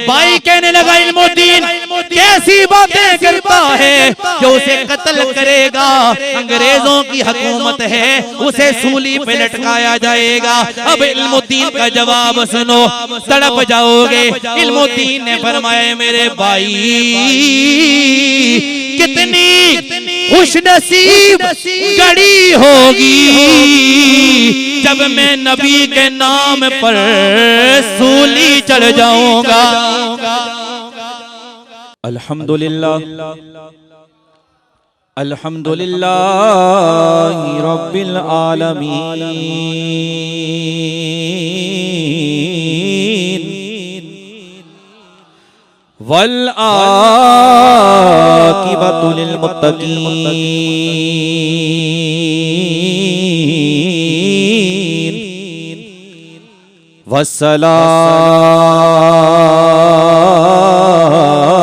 भाई कहने लगा इल्मुद्दीन कैसी बातें करता है जो उसे कत्ल करेगा, अंग्रेजों की हुकूमत है, उसे सूली पे लटकाया जाएगा। अब इल्मुद्दीन का जवाब सुनो, तड़प जाओगे। इल्मुद्दीन ने फरमाया मेरे भाई कितनी खुशनसीब घड़ी होगी जब मैं नबी के नाम पर सूली चढ़ जाऊंगा। अल्हम्दुलिल्लाह अल्हम्दुलिल्लाह रब्बिल आलमीन वल आकिबतु लिल मुत्तकीन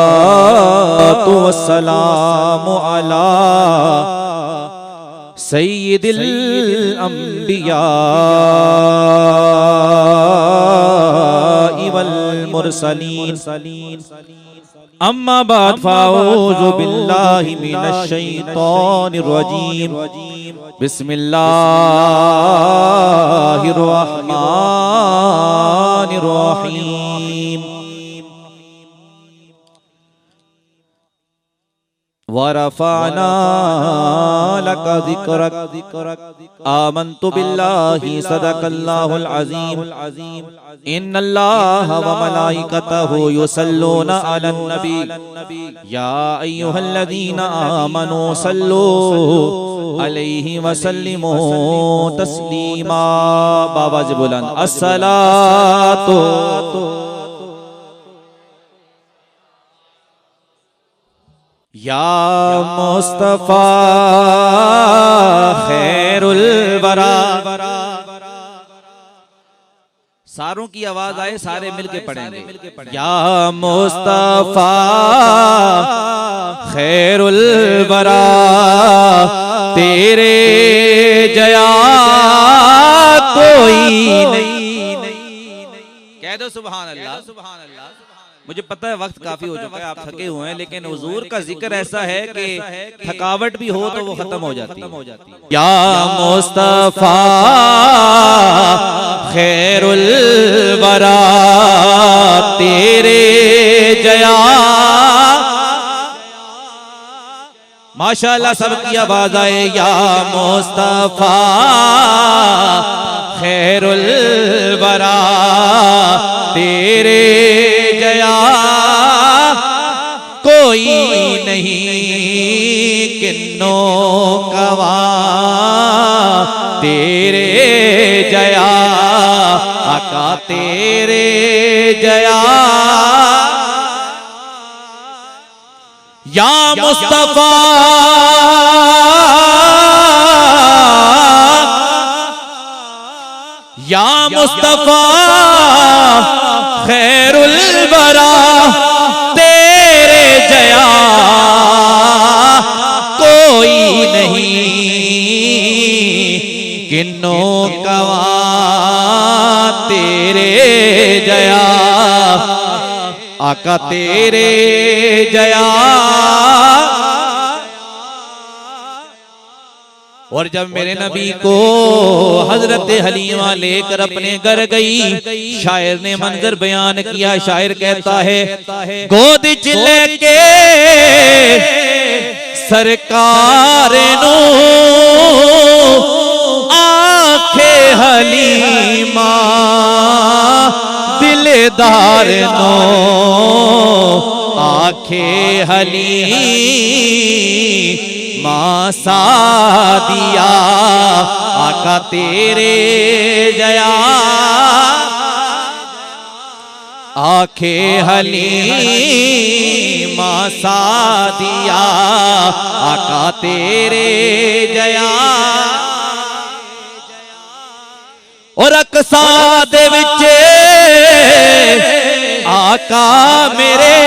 वस्सलातु वस्सलामु अला सय्यिदिल अंबिया वल मुरसलीन। अम्मा बाद फाऊज़ु बिल्लाहि मिनश शैतानिर रजीम। बिस्मिल्लाहिर रहमानिर रहीम। वरफ़अना लका ज़िक्रक आमन्तु बिल्लाहि सदक़ल्लाहुल अज़ीम। इन्नल्लाहा व मलाइकतहु युसल्लूना अलन नबी या अय्युहल्लज़ीना आमनू सल्लू अलैहि व सल्लिमू तस्लीमा। बाबा जी बुलंद अस्सलातु या मुस्तफा खैरुल वरा। सारों की आवाज आए, सारे मिलके पढ़ेंगे। या मुस्तफा खैरुल वरा तेरे जया कोई नहीं। कह दो सुभान अल्लाह। मुझे पता है वक्त काफी हो चुका है, आप थके हुए हैं, लेकिन हुजूर का जिक्र ऐसा है कि थकावट भी हो तो वो खत्म हो जाती है। या मुस्तफा खैरुल वरा तेरे जया। माशाअल्लाह सबकी आवाज आए। या मुस्तफा खैरुल वरा तेरे जया कोई नहीं किन्नो कवा तेरे जया आका तेरे जया। या मुस्तफा या मुस्तफा खैरुल वरा तेरे जया कोई नहीं किन्नो कवा तेरे जया आका तेरे जया। और जब मेरे नबी को हजरत हलीमा लेकर अपने घर गई, शायर ने मंजर बयान किया। शायर कहता है गोद च लेके सरकार नू आखे हलीमा दिलदार नो आखे हलीमा सादिया आका तेरे जया आखे हलीमा सादिया आका तेरे जया। और अकसा दे विच आका मेरे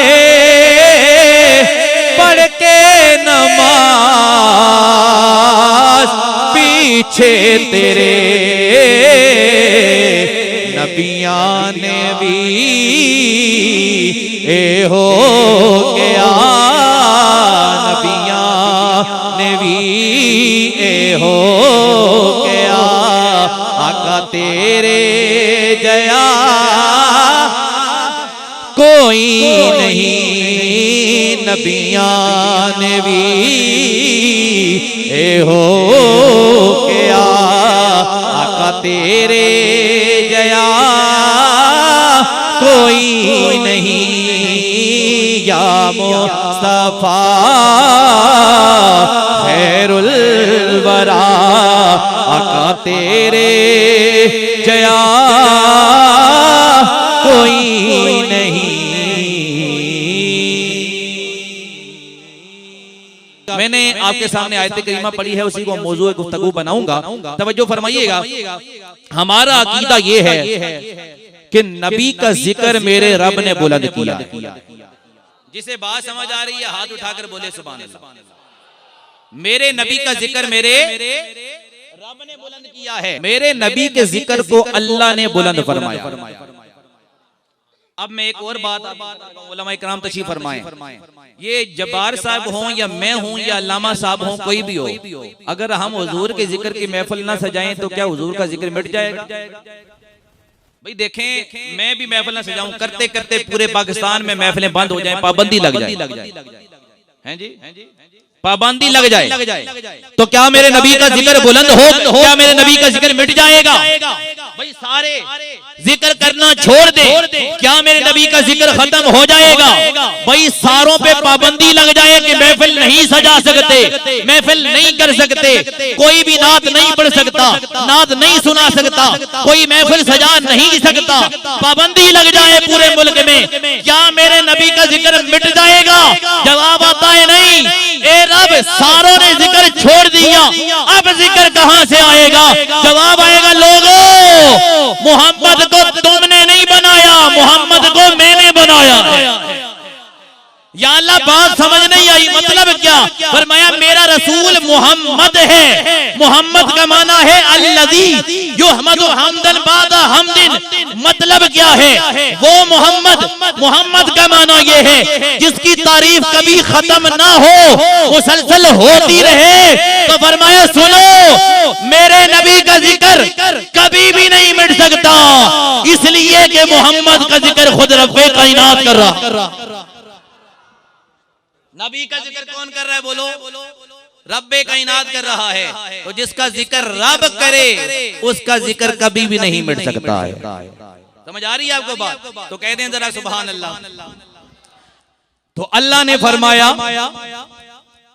पढ़ के नमाज पीछे तेरे नबियां ने भी ए हो गया नबिया ने भी ए हो गया आका तेरे जया कोई नहीं नबिया ने भी ए हो गया आका तेरे जया कोई नहीं या मुस्तफा खैरुल वरा आका तेरे जया कोई नहीं। मैंने आपके सामने आयत करीमा पढ़ी है, उसी को मौजू गुफ्तगू बनाऊंगा। तवज्जो फरमाइएगा। हमारा अकीदा ये है कि नबी का जिक्र मेरे रब ने बुलंद किया। जिसे बात समझ आ रही है हाथ उठाकर बोले सुभान अल्लाह। मेरे नबी का जिक्र मेरे रब ने बुलंद किया है। मेरे नबी के जिक्र को अल्लाह ने बुलंद फरमाया। अब मैं एक और बात उलमा इकराम तशरीफ फरमाएं, ये जब्बार साहब हों या मैं हूं या अल्लामा साहब हों, कोई भी हो, अगर हम हुजूर के जिक्र की महफिल ना सजाएं तो क्या हुजूर का जिक्र मिट जाएगा? भाई देखें, मैं भी महफिल ना सजाऊं, करते करते पूरे पाकिस्तान में महफिलें बंद हो जाएं, पाबंदी लग जाए, हैं जी, पाबंदी लग जाए, तो क्या मेरे नबी का जिक्र बुलंद हो? क्या मेरे नबी का जिक्र मिट जाएगा? भाई सारे जिक्र करना छोड़ दे, क्या मेरे नबी का जिक्र खत्म हो जाएगा? भाई सारों पे पाबंदी लग जाए कि महफिल नहीं सजा सकते, महफिल नहीं कर सकते, कोई भी नात नहीं पढ़ सकता, नात नहीं सुना सकता, कोई महफिल सजा नहीं सकता, पाबंदी लग जाए पूरे मुल्क में, क्या मेरे नबी का जिक्र मिट जाएगा? जवाब आता है नहीं। ए रब, सारों ने जिक्र छोड़ दिया, अब जिक्र कहां से आएगा? जवाब आएगा, लोगों मोहम्मद को तुमने नहीं बनाया, मोहम्मद को मैंने बनाया है। या अल्लाह, बात समझ नहीं आई, मतलब क्या? फरमाया मेरा रसूल मोहम्मद है। मोहम्मद का माना है अल्लज़ी युहमदु हम्दन बादा हम्दिन। मतलब क्या है? वो मोहम्मद का माना ये है जिसकी तारीफ कभी खत्म ना हो, मुसलसल होती रहे। तो फरमाया सुनो, मेरे नबी का जिक्र कभी भी नहीं मिट सकता, इसलिए कि मोहम्मद का जिक्र खुद रब्बे कायनात कर रहा। नबी का जिक्र कौन कर रहा है? बोलो, रब्बे कायनात कर रहा है। तो जिसका जिक्र रब करे उसका जिक्र कभी भी नहीं मिट सकता है। समझ आ रही है आपको बात? तो कह दें जरा सुभान अल्लाह। तो अल्लाह ने फरमाया,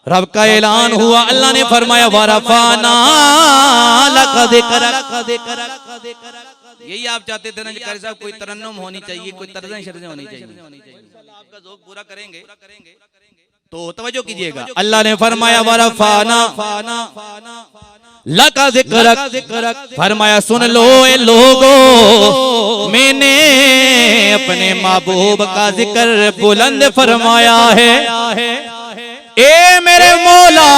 रब का ऐलान हुआ, अल्लाह ने फरमाया वरफाना लका ज़िक्रक। यही आप चाहते थे ना जी कारी साहब, कोई तरन्नुम होनी चाहिए, कोई तर्ज़ें शर्ज़ें होनी चाहिए। आपका ज़ौक़ पूरा करेंगे। तो तवज्जो कीजिएगा, अल्लाह ने फरमाया वरफाना लका ज़िक्रक। फरमाया सुन लो ए लोगो, मैंने अपने महबूब का जिक्र बुलंद फरमाया है। ए मेरे मौला,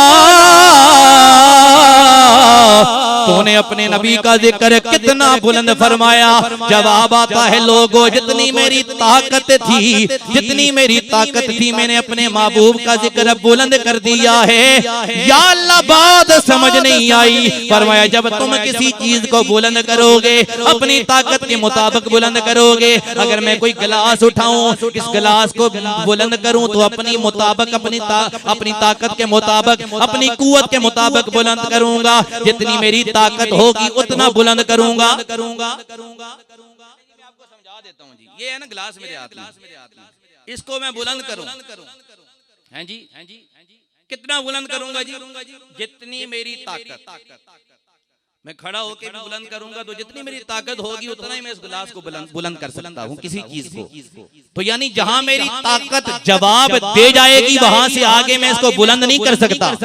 तूने अपने नबी का जिक्र कितना बुलंद फरमाया। जवाब आता है लोगों, जितनी मेरी ताकत थी, जितनी मेरी ताकत थी, मैंने अपने महबूब का जिक्र बुलंद कर दिया है। या अल्लाह, बात समझ नहीं आई। फरमाया जब तुम किसी चीज को बुलंद करोगे, अपनी ताकत के मुताबिक बुलंद करोगे। अगर मैं कोई गिलास उठाऊं, इस गिलास को बुलंद करूं तो अपनी मुताबिक, अपनी ताकत के मुताबिक, अपनी कुव्वत के मुताबिक बुलंद करूंगा। जितनी मेरी ताकत होगी उतना बुलंद करूंगा। मैं आपको समझा देता हूं जी। ये है ना गिलास मेरे हाथ में, इसको मैं बुलंद करूं, हैं जी, कितना बुलंद करूंगा जी? जितनी मेरी ताकत। मैं खड़ा होकर भी बुलंद करूंगा तो जितनी मेरी ताकत होगी उतना ही मैं इस गिलास को बुलंद कर सकता हूं, किसी चीज को। तो यानी जहां मेरी ताकत जवाब दे जाएगी वहां से आगे मैं इसको बुलंद नहीं कर सकता।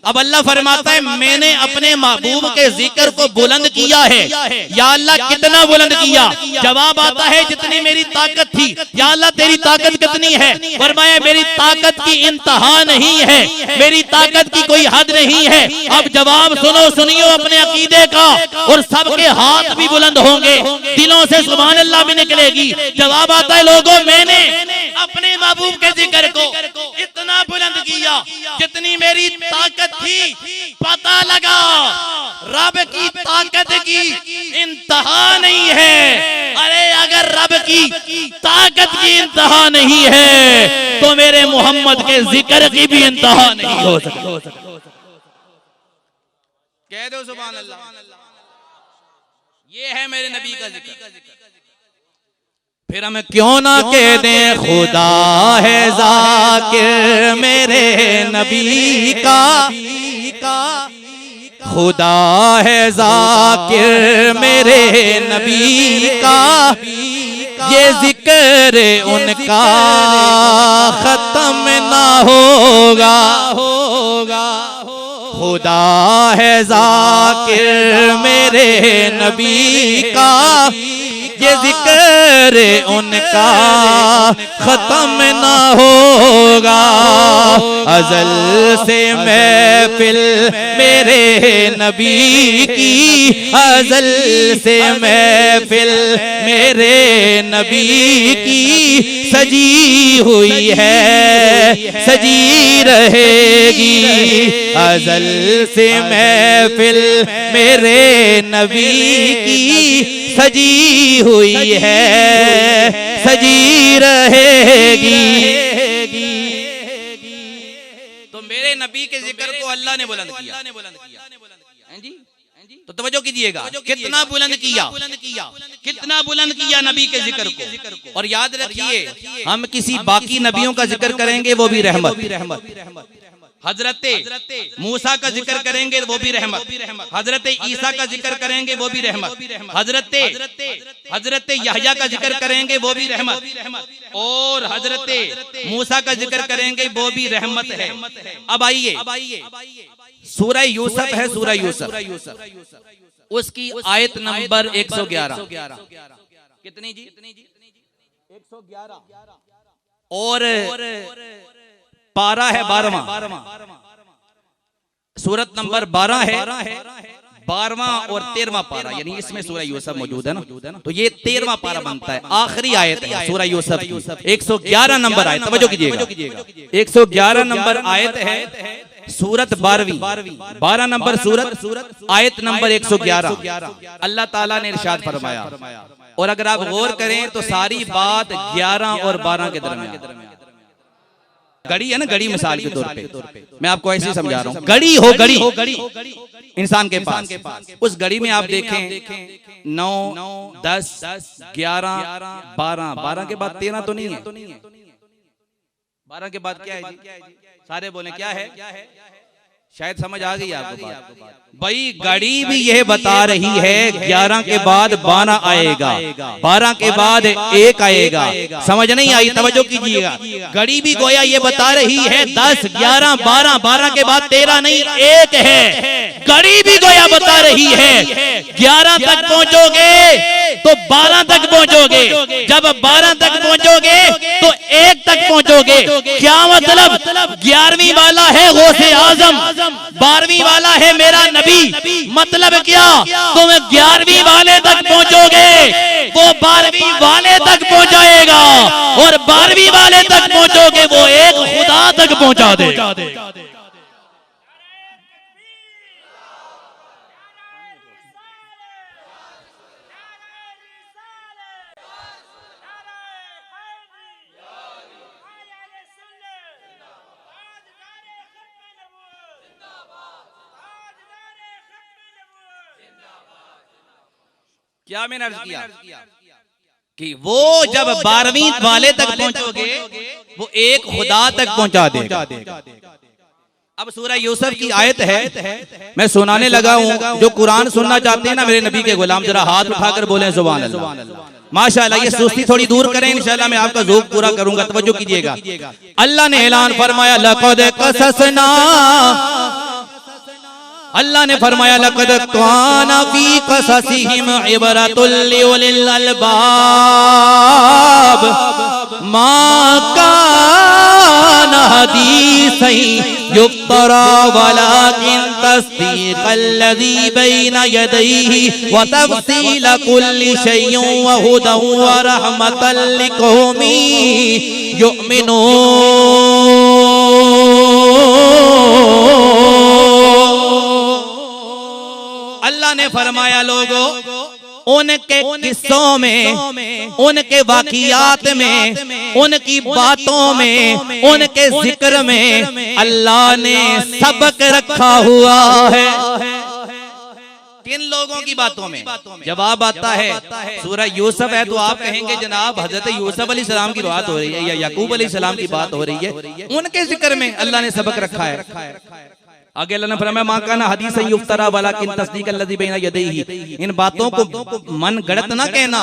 अब अल्लाह फरमाता है मैंने अपने महबूब के जिक्र को बुलंद किया है। या अल्लाह, कितना बुलंद किया? जवाब आता है जितनी मेरी ताकत थी। या अल्लाह, तेरी ताकत कितनी है? फरमाया मेरी ताकत की इंतहा नहीं है, मेरी ताकत की कोई हद नहीं है। अब जवाब सुनो, सुनियो, अपने अकीदे देखा और सबके हाथ भी बुलंद होंगे, दिलों से सुभान अल्लाह भी निकलेगी। जवाब आता है लोगों मैंने अपने महबूब के जिक्र को इतना बुलंद किया जितनी मेरी ताकत थी। पता लगा रब की ताकत की इंतहा नहीं है। अरे अगर रब की ताकत की इंतहा नहीं है तो मेरे मोहम्मद के जिक्र की भी इंतहा नहीं हो सकती। कह दो सुभान अल्लाह। ये है मेरे नबी का जिक्र। फिर हम क्यों ना कह दें खुदा है जाकिर मेरे नबी का, खुदा है जाकिर मेरे नबी का, ये जिक्र उनका खत्म ना होगा। खुदा है जाकिर मेरे नबी का, ये जिक्र उनका खत्म ना होगा। अज़ल से महफिल मेरे नबी की, अज़ल से महफिल मेरे नबी की सजी हुई है, सजी रहेगी। अज़ल से महफिल मेरे नबी की सजी हुई है, सजी रहेगी। तो मेरे नबी के जिक्र को अल्लाह ने बुलंद किया। तो तवज्जो कीजिएगा, कितना बुलंद किया, कितना बुलंद किया नबी के जिक्र को। और याद रखिए हम किसी बाकी नबियों का जिक्र करेंगे वो भी रहमत। हजरत मूसा का जिक्र करेंगे वो भी रहमत, हजरत ईसा का जिक्र करेंगे वो भी रहमत, हजरत यहया का जिक्र करेंगे वो भी रहमत, और हजरत मूसा का जिक्र करेंगे वो भी रहमत है। अब आइए सूरह यूसुफ है, सूरह यूसुफ उसकी आयत नंबर 111। कितनी जी? 111। और पारा है 12वां, सूरत नंबर 12 है, 12वां और 13वां पारा, यानी इसमें सूरह यूसुफ मौजूद है ना, तो ये 13वां पारा बनता है। आखिरी आयत है सूरह यूसुफ की, 111 नंबर आयत। तवज्जो कीजिएगा, 111 नंबर आयत है, सूरत 12वीं, 12 नंबर सूरत, आयत नंबर 111। अल्लाह ताला ने इरशाद फरमाया, और अगर आप गौर करें तो सारी बात 11 और 12 के दरमियान। घड़ी है ना, घड़ी मिसाल के तौर पे मैं आपको ऐसे समझा रहा हूँ। घड़ी हो, घड़ी इंसान के पास, उस घड़ी में आप देखें 9, 10, 11, 12, 12 के बाद 13 तो नहीं है, 12 के बाद क्या है जी? सारे बोले क्या है? शायद समझ आ गई आपको बात। भाई घड़ी भी यह बता रही है 11 के बाद 12 आएगा, 12 के बाद 1 आएगा। समझ नहीं आई? तवज्जो कीजिएगा, घड़ी भी गोया ये बता रही है 10, 11, 12, 12 के बाद 13 नहीं 1 है। घड़ी भी गोया बता रही है 11 तक पहुंचोगे तो 12 तक पहुंचोगे, जब 12 तक पहुंचोगे तो 1 तक पहुंचोगे। क्या मतलब? 11वीं वाला है गौसे आजम, 12वीं वाला है मेरा नबी। मतलब क्या? तुम 11वीं वाले तक पहुंचोगे वो 12वीं वाले तक पहुंचाएगा, और 12वीं वाले तक पहुंचोगे वो एक खुदा तक पहुंचा देगा। क्या मैंने अर्ज किया कि वो जब 12वीं वाले तक पहुंचोगे वो एक खुदा तक पहुंचा देगा। अब सूरह यूसुफ की आयत है, मैं सुनाने लगा हूं। जो कुरान सुनना चाहते हैं ना मेरे नबी के गुलाम, जरा हाथ उठाकर बोले सुभान अल्लाह। माशाअल्लाह, ये सुस्ती थोड़ी दूर करें, इंशाअल्लाह मैं आपका ज़ौक़ पूरा करूंगा। तवज्जो कीजिएगा, अल्लाह ने ऐलान फरमाया लक़द क़ससना, अल्लाह ने फरमाया लक़द काना फी क़ससिहिम इबरतुल लिउलिल अलबाब मा काना हदीसन युफ्तरा वलाकिन तस्दीक़ल्लज़ी बैना यदैहि व तफ़सील कुल्लि शैइन व हुदन व रहमतल लिक़ौमी युमिनून। अल्लाह ने फरमाया लोगों, उनके किस्सों में, उनके वाक़ियात में, उनकी बातों में, उनके जिक्र में अल्लाह ने सबक रखा हुआ है। किन लोगों की बातों में? जवाब आता है सूरह यूसुफ है तो आप कहेंगे जनाब हजरत यूसुफ अलैहिस्सलाम की बात हो रही है या याकूब अलैहिस्सलाम की बात हो रही है। उनके जिक्र में अल्लाह ने सबक रखा है। आगे अल्लाह ने फरमाया मा काना हदीसन युफ्तरा वलाकिन तस्दीक़ल्लज़ी बैना यदैहि। इन बातों को मन गढ़ंत ना कहना,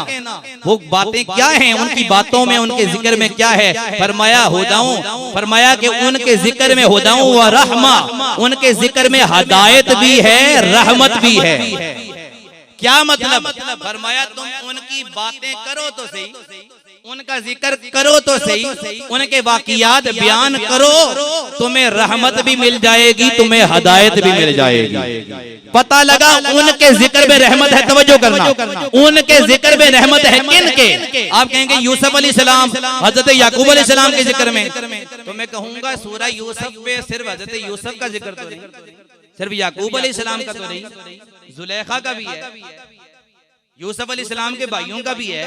वो बातें क्या हैं, उनकी बातों में, उनके जिक्र में क्या है। फरमाया हुदाऊं, फरमाया कि उनके जिक्र में हुदाऊं व रहमा, उनके जिक्र में हदायत भी है, रहमत भी है। क्या मतलब? फरमाया तुम उनकी बातें करो तो सही, उनका जिक्र करो तो सही, उनके वाक़ियात बयान करो, तुम्हें रहमत भी मिल जाएगी, तुम्हें हदायत भी मिल जाएगी। पता लगा उनके जिक्र में रहमत है, तवज्जो करना, उनके जिक्र में रहमत है किन के? आप कहेंगे यूसुफ अलैहिस्सलाम, हजरत याकूब अलैहिस्सलाम के जिक्र में। तो मैं कहूंगा सूरह यूसुफ पे सिर्फ हजरत यूसुफ का जिक्र तो नहीं, सिर्फ याकूब अलैहिस्सलाम का तो नहीं, जुलेखा का भी है, यूसुफ अलैहिस्सलाम के भाइयों का भी है,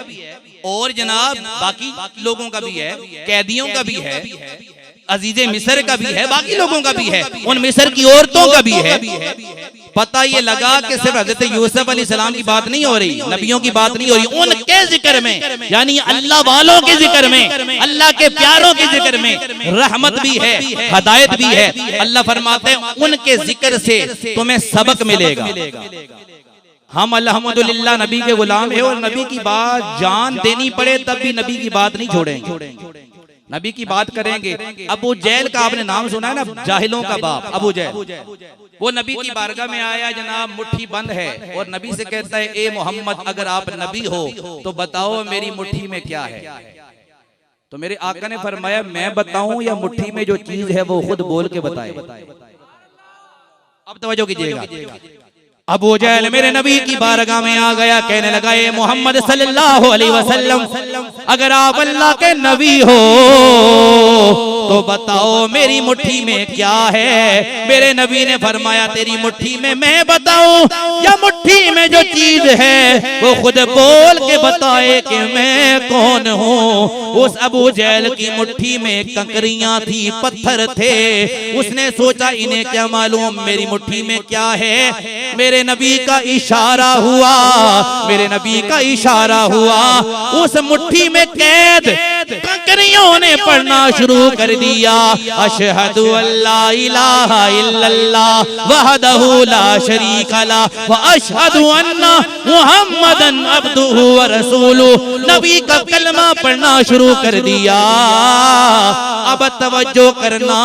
और जनाब बाकी लोगों का भी है, कैदियों का भी है, अजीजे मिस्र का भी है, बाकी लोगों का भी है, उन मिस्र की औरतों का भी है। पता ये लगा कि सिर्फ हजरत यूसुफ अलैहिस्सलाम की बात नहीं हो रही, नबियों की बात नहीं हो रही, उनके जिक्र में, यानी अल्लाह वालों के जिक्र में, अल्लाह के प्यारों के जिक्र में रहमत भी है, हदायत भी है। अल्लाह फरमाते हैं उनके जिक्र से तुम्हें सबक मिलेगा। हम अल्हम्दुलिल्लाह नबी के गुलाम है और नबी की बात जान देनी पड़े तब भी नबी की बात नहीं छोड़ेंगे, नबी की बात करेंगे। अबू जहल का आपने नाम सुना है ना, जाहिलों का बाप अबू जहल। वो नबी की बारगाह में आया, जनाब मुट्ठी बंद है, और नबी से कहता है ए मोहम्मद अगर आप नबी हो तो बताओ मेरी मुट्ठी में क्या है। तो मेरे आका ने फरमाया मैं बताऊं या मुट्ठी में जो चीज है वो खुद बोल के बताए। अब तवज्जो कीजिएगा। अबू जहल मेरे नबी की बारगाह में आ गया, कहने लगा ए मोहम्मद सल्लल्लाहु अलैहि वसल्लम अगर आप अल्लाह के नबी हो तो बताओ मेरी मुट्ठी में क्या है। मेरे नबी ने फरमाया तेरी मुट्ठी में मैं बताऊं या मुट्ठी में जो चीज है वो खुद बोल के बताए कि मैं कौन हूँ। उस अबू जहल की मुट्ठी में कंकरियां थी, पत्थर थे। उसने सोचा इन्हें क्या मालूम मेरी मुट्ठी में क्या है। मेरे नबी का इशारा हुआ, मेरे नबी का इशारा हुआ, उस मुट्ठी में कैद कंकरियों ने पढ़ना शुरू कर दिया। अशहदु अल्ला इलाहा इल्लल्लाह वहदहु ला शरीका ला व अशहदु अन्ना मुहम्मदन अब्दुहु व रसूलुहु। नबी का कलमा पढ़ना शुरू कर दिया। अब तवज्जो करना,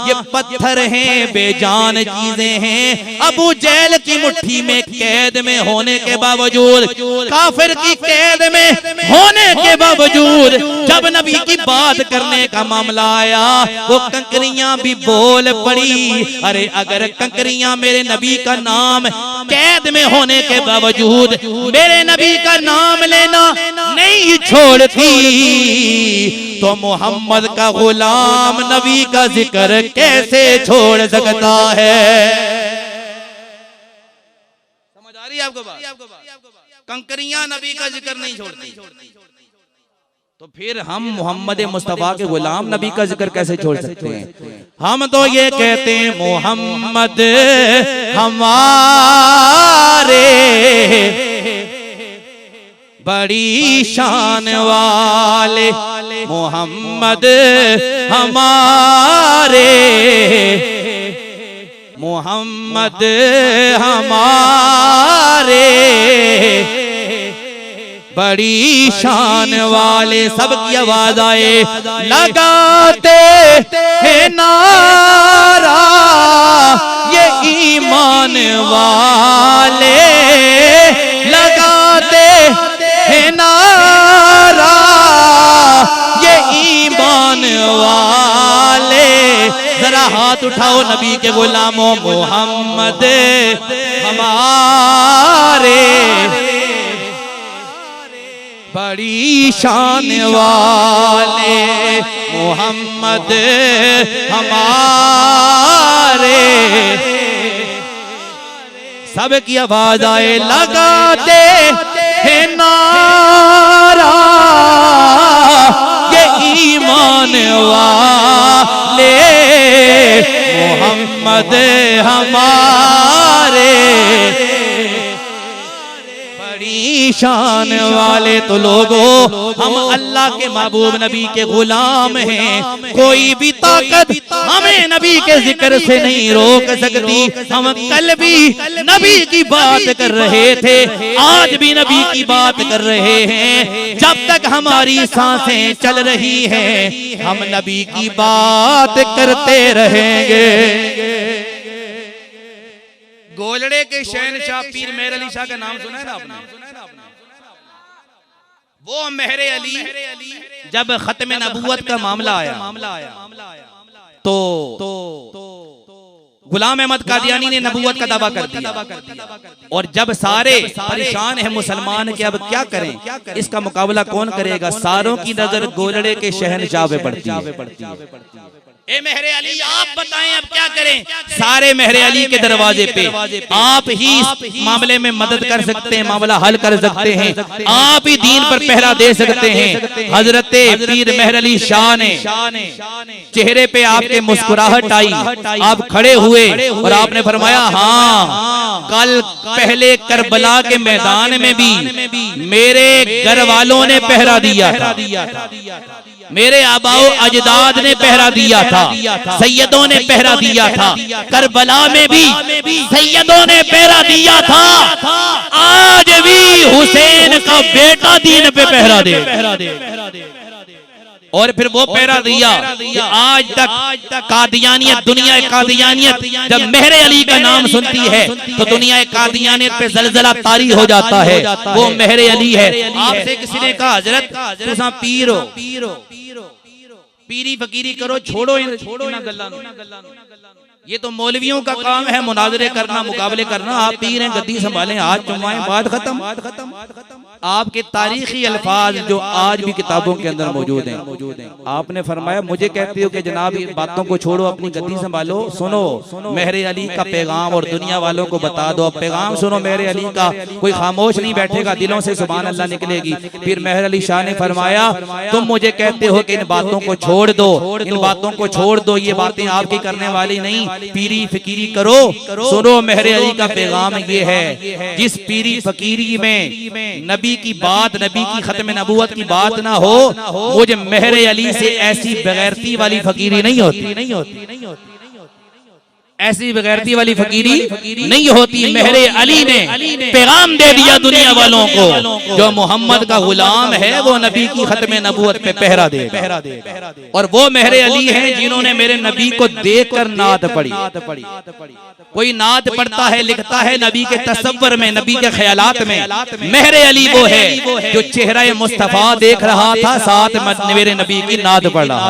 ये पत्थर हैं, बेजान चीजें हैं। अबू जहल की मुट्ठी में कैद में होने के बावजूद, काफिर की कैद में होने के बावजूद जब नबी की बात करने का मामला आया वो कंकरियां भी बोल पड़ी। अरे अगर कंकरियां मेरे नबी का नाम कैद में होने के बावजूद मेरे नबी का नाम लेना नहीं छोड़ती तो मोहम्मद का गुलाम नबी का जिक्र कैसे छोड़ सकता है। समझ आ रही है आपको बात? कंकरियां नबी का जिक्र नहीं छोड़ती तो फिर हम मोहम्मद मुस्तफा के गुलाम नबी का जिक्र कैसे छोड़ सकते हैं। हम तो ये कहते हैं मोहम्मद हमारे बड़ी शान वाले, मोहम्मद हमारे, मोहम्मद हमारे बड़ी शान वाले। सबकी आवाज आए, लगाते हैं नारा ये ईमान वाले, लगाते हैं नारा ये ईमान वाले। जरा हाथ उठाओ नबी के गुलामों, मोहम्मद हमारे बड़ी शान वाले, मोहम्मद हमारे। सबकी आवाज आए, लगाते हैं नारा ये ईमान वाले, मोहम्मद हमारे बड़ी शान वाले। तो लोगों, हम अल्लाह के महबूब नबी के गुलाम हैं, कोई भी ताकत हमें नबी के जिक्र से नहीं रोक सकती। हम कल भी नबी की बात कर रहे थे, आज भी नबी की बात कर रहे हैं। जब तक हमारी सांसें चल रही हैं, हम नबी की बात करते रहेंगे। गोलड़े के शहनशाह पीर मेहर अली शाह का नाम सुना है ना आपने? वो मेहर अली जब खत्म नबूवत का मामला आया तो गुलाम अहमद कादियानी ने नबूवत का दावा कर दिया। और जब सारे परेशान हैं मुसलमान कि अब क्या करें, इसका मुकाबला कौन करेगा, सारों की नजर गोलड़े के शहनशाह पे पड़ती है। ए मेहर अली, आप बताएं अब क्या करें। सारे मेहर अली के दरवाजे पे आप ही इस मामले में मदद कर सकते हैं, मामला हल कर सकते हैं, आप ही दीन पर पहरा दे सकते हैं। हजरत पीर मेहर अली शाह ने चेहरे पे आपके मुस्कुराहट आई, आप खड़े हुए और आपने फरमाया, हाँ कल पहले करबला के मैदान में भी मेरे घर वालों ने पहरा दिया था, मेरे आबाओ अजदाद ने पहरा दिया था, सैयदों ने पहरा दिया था, करबला में भी सैयदों ने पहरा दिया था। आज भी हुसैन का बेटा दीन पे पहरा दे। और फिर वो पहरा दिया कि आज तक कादियानियत, दुनिया कादियानियत जब मेहर अली का नाम सुनती है तो दुनिया कादियानियत पे जलजला तारी हो जाता है। वो मेहर अली है। आपसे किसी ने कहा, हजरत तुसा पीर हो, पीरी फकीरी करो, छोड़ो ना गल्ला। ये तो मौलवियों का काम है मुनाजरे करना, मुकाबले करना। आप पीर हैं, गद्दी संभालें, हाथ चुमाएं, बात खत्म। आपके तारीखी अल्फाज जो आज भी किताबों के अंदर मौजूद हैं। आपने फरमाया, मुझे कहते हो कि जनाब इन बातों को छोड़ो, अपनी गद्दी संभालो, सुनो मेहर अली का पैगाम और दुनिया वालों को बता दो। पैगाम सुनो मेहर अली का, कोई खामोश नहीं बैठेगा, दिलों से सुभान अल्लाह निकलेगी। फिर मेहर अली शाह ने फरमाया, तुम मुझे कहते हो कि इन बातों को छोड़ दो, इन बातों को छोड़ दो, ये बातें आपकी करने वाली नहीं, पीरी फकीरी करो। सुनो मेहर अली का पैगाम ये है, जिस पीरी फकीरी में नबी की बात, नबी की खत्म नबूवत की बात ना हो, मुझे मेहर अली से ऐसी बेगैरती वाली फकीरी नहीं होती। ऐसी बेगैरती वाली फकीरी नहीं होती। मेहर अली ने पैगाम दे दिया दुनिया वालों को, जो मोहम्मद का गुलाम है वो नबी की खत्म नबूवत पे पहरा दे। और वो मेहर अली हैं जिन्होंने मेरे नबी को देखकर नात पढ़ी। कोई नात पढ़ता है, लिखता है नबी के तसव्वुर में, नबी के ख्यालात में। मेहर अली वो है जो चेहरा मुस्तफा देख रहा था, साथ मेरे नबी की नात पढ़ रहा।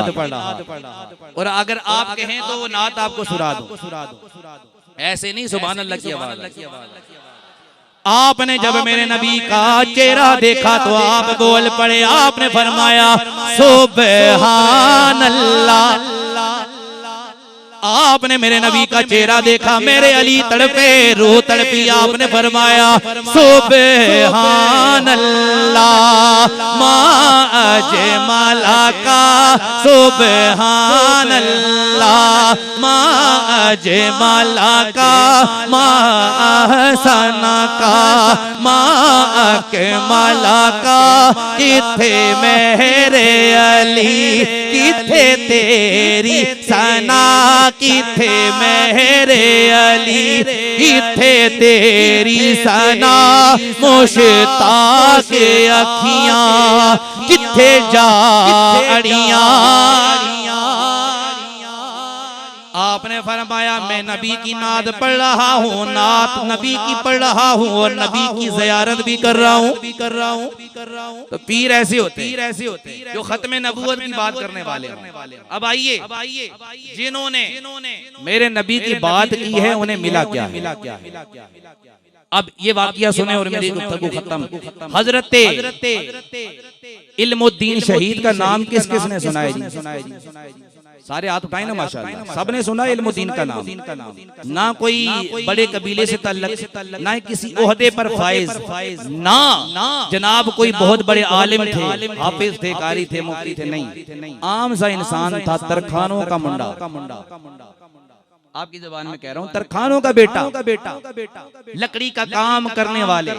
और अगर आप कहें तो वो नात आपको सुना दो, ऐसे नहीं, सुभान अल्लाह की आवाज। आपने जब मेरे नबी का चेहरा देखा तो आप बोल पड़े, आपने फरमाया सुभान अल्लाह। आपने मेरे नबी का चेहरा देखा, मेरे अली तड़पे, रूह तड़पी, आपने फरमाया सुभान अल्लाह मा अजमला का, सुभान अल्लाह मा अजमला का, मा अहसना का, मा अकमला का। किथे मेरे अली, किथे तेरी सना, किथे मेरे अली, किथे तेरी सना। मुश्ताक अखियां किथे जा अड़ियां। आपने आपने फरमाया मैं नबी की नात पढ़ रहा हूँ, नात नबी की पढ़ रहा हूँ और नबी की ज़ियारत भी कर रहा हूँ। तो पीर ऐसे होते जो खत्मे नबूवत की बात करने वाले हैं। अब आइए जिन्होंने मेरे नबी की बात की है उन्हें मिला क्या है। अब ये वाकया सुने और मेरी गुफ्तगू खत्म। हजरते इल्मुद्दीन शहीद का नाम किस किस ने सुना है जी? सारे हाथ उठाए ना माशाअल्लाह, सबने सुना इल्मुद्दीन का नाम। ना कोई बड़े कबीले से तल्लक, ना किसी ओहदे पर फाइज, ना जनाब कोई बहुत बड़े आलिम थे, हाफिज थे, कारी थे, मुफ्ती थे, नहीं, आम सा इंसान था, तरखानों का मुंडा। आपकी जुबान में कह रहा हूँ, तरखानों का बेटा, लकड़ी का काम करने वाले,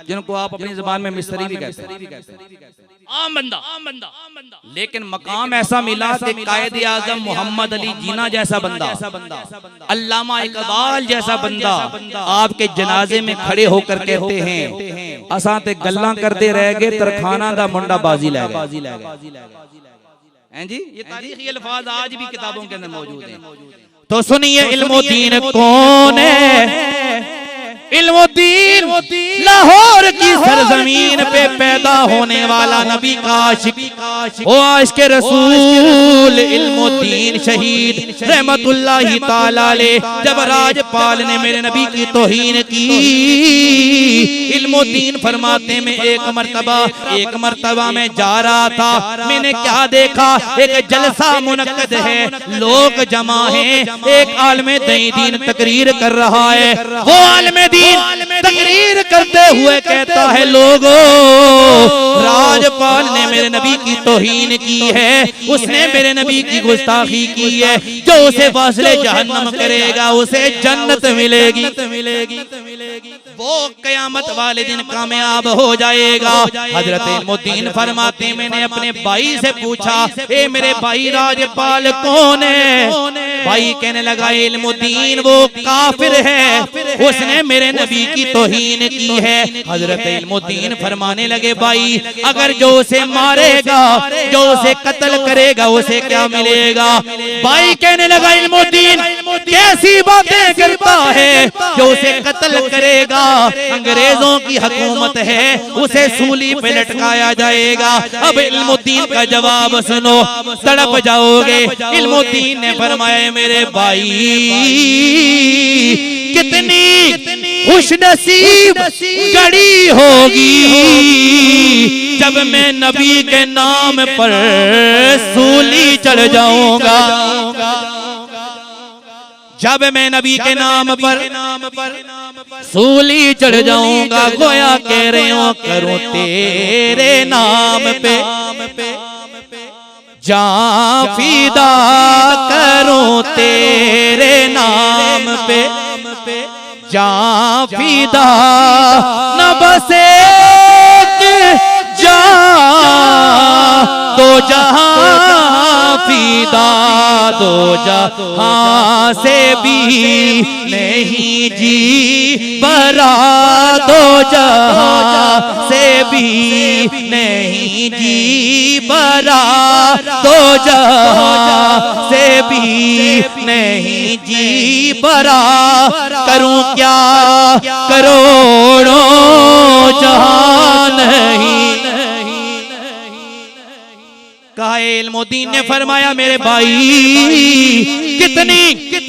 जिनको आप अपनी जुबान में मिस्त्री भी कहते हैं, आम बंदा। लेकिन मकाम ऐसा मिला कि कायदे आज़म मोहम्मद अली जीना जैसा बंदा, अल्लामा इकबाल जैसा बंदा आपके जनाजे में खड़े होकर कहते हैं असां ते गल्लां करते रह गए, तरखाना दा मुंडा बाजी लै गया। हैं जी, ये तारीखी अल्फाज आज भी किताबों के अंदर मौजूद हैं। तो सुनिए इल्मुद्दीन कौन है? इल्मुद्दीन लाहौर की सरजमीन पे पैदा होने वाला नबी का आशिक, ओ आशिक रसूल इल्मुद्दीन शहीद रहमतुल्लाहि ताला अलैह। जब राजपाल ने मेरे नबी की तौहीन की, इल्मुद्दीन फरमाते में एक मर्तबा में जा रहा था, मैंने क्या देखा, एक जलसा मुनक्कद है, लोग जमा हैं, एक आलिम दीन तकरीर कर रहा है। वो आलिम दीन तकरीर करते हुए कहता है, लोगों राजपाल ने मेरे नबी की तौहीन की है, उसने मेरे नबी की गुस्ताखी की है, जो उसे वासले जहन्नम करेगा उसे जन्नत मिलेगी। वो क़यामत वाले दिन कामयाब हो जाएगा। हजरत इल्मुद्दीन फरमाते मैंने अपने भाई से पूछा, ए मेरे भाई राजपाल कौन है? भाई कहने लगा इल्मुद्दीन वो काफिर है, उसने मेरे नबी की तौहीन की है। हजरत इल्मुद्दीन फरमाने लगे, भाई अगर जो उसे मारेगा, जो उसे कत्ल करेगा उसे क्या मिलेगा? भाई कहने लगा इल्मुद्दीन कैसी बातें करता है, जो उसे कत्ल करेगा अंग्रेजों की हुकूमत है, उसे सूली पे लटकाया जाएगा। अब इल्मुद्दीन का जवाब सुनो, तड़प जाओगे। इल्मुद्दीन ने फरमाया, मेरे भाई कितनी खुशनसीब घड़ी होगी जब मैं नबी के नाम पर सूली चढ़ जाऊंगा, जब मैं नबी के नाम पर सूली चढ़ जाऊंगा। गोया कह रहे हो करूं तेरे नाम पे जान फीदा, करूं तेरे नाम पे जान फीदा, न बसे दो जहां फीदा, दो जहां से भी नहीं जी बरा, दो जहां से भी नहीं जी बरा, दो जहां से भी नहीं जी बरा। करूं क्या करोड़ों जहां नहीं। इल्मुद्दीन ने फरमाया, मेरे भाई कितनी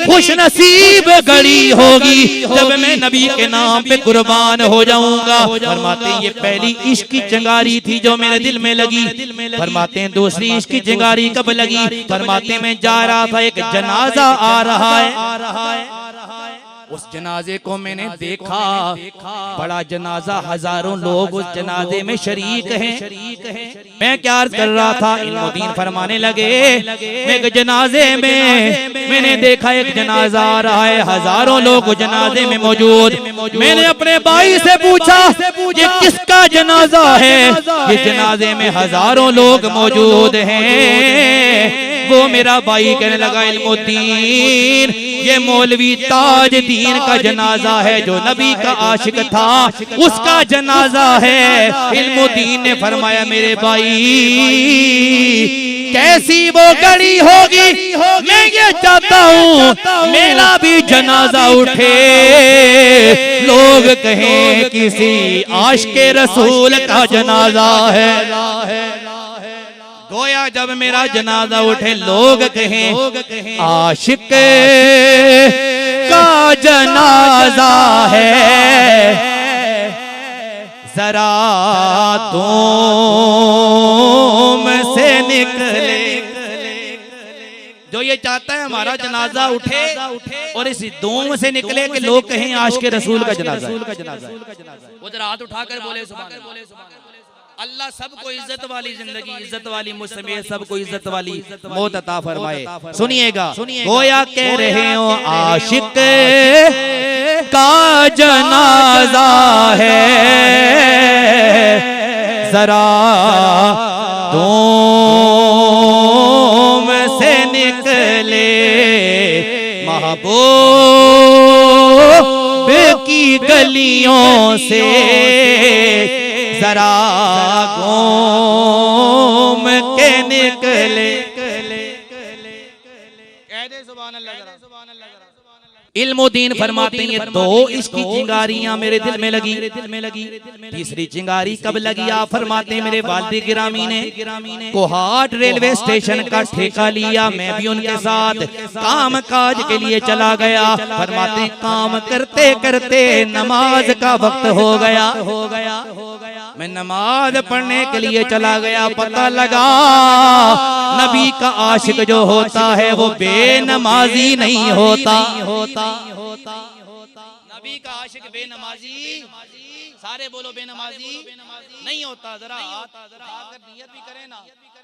खुशनसीब घड़ी होगी जब मैं नबी के नाम पे कुर्बान हो जाऊंगा। फरमाते हैं ये पहली इश्क की चिंगारी थी जो मेरे दिल में लगी। फरमाते हैं दूसरी इश्क की चिंगारी कब लगी? फरमाते मैं जा रहा था, एक जनाजा आ रहा है, उस जनाजे को मैंने देखा, बड़ा जनाजा, हजारों लोग उस जनाजे में शरीक हैं। मैं क्या अर्ज कर रहा था, इल्मुद्दीन फरमाने लगे, मैं एक जनाजे में मैंने देखा एक जनाजा आ रहा है, हजारों लोग जनाजे में मौजूद। मैंने अपने भाई से पूछा ये किसका जनाजा है? ये जनाजे में हजारों लोग मौजूद हैं। वो मेरा भाई कहने लगा, इल्मुद्दीन ये मौलवी ताजदीन का जनाजा है जो नबी का आशिक था, उसका जनाजा है। इल्मुद्दीन ने फरमाया, मेरे भाई कैसी वो घड़ी होगी, मैं ये चाहता हूँ मेरा भी जनाजा उठे, लोग कहें किसी आशिक़े रसूल का जनाजा है। गोया जब मेरा जनाजा उठे लोग कहें आशिक का जनाजा है, जरा तुम से निकले। जो ये चाहता है हमारा जनाजा उठे और इस दोम से निकले कि लोग कहें आशिक रसूल का जनाजा। वो जरा हाथ उठाकर बोले सुभान अल्लाह। अल्लाह सबको इज्जत वाली जिंदगी, इज्जत वाली मुसमेत सबको इज्जत वाली मौत अता फरमाए। सुनिएगा, गोया कह रहे हो आशिक का जनाजा है, जरा तुम से निकले, महबूब की गलियों से जरा घूम के निकले। कह दे सुभान अल्लाह। इल्मुद्दीन फरमाते हैं दो इसकी चिंगारियां मेरे दिल में लगी। तीसरी चिंगारी कब लगी? आप फरमाते हैं मेरे वालिद गिरामी ने कोहाट रेलवे स्टेशन का ठेका लिया, मैं भी उनके साथ काम काज के लिए चला गया। फरमाते काम करते करते नमाज का वक्त हो गया। मैं नमाज पढ़ने के लिए चला गया, पता लगा नबी का आशिक जो होता है वो बेनमाजी नहीं होता। नबी का आशिक बेनमाजी, सारे बोलो बेनमाजी नहीं होता। जरा नियत भी करें ना,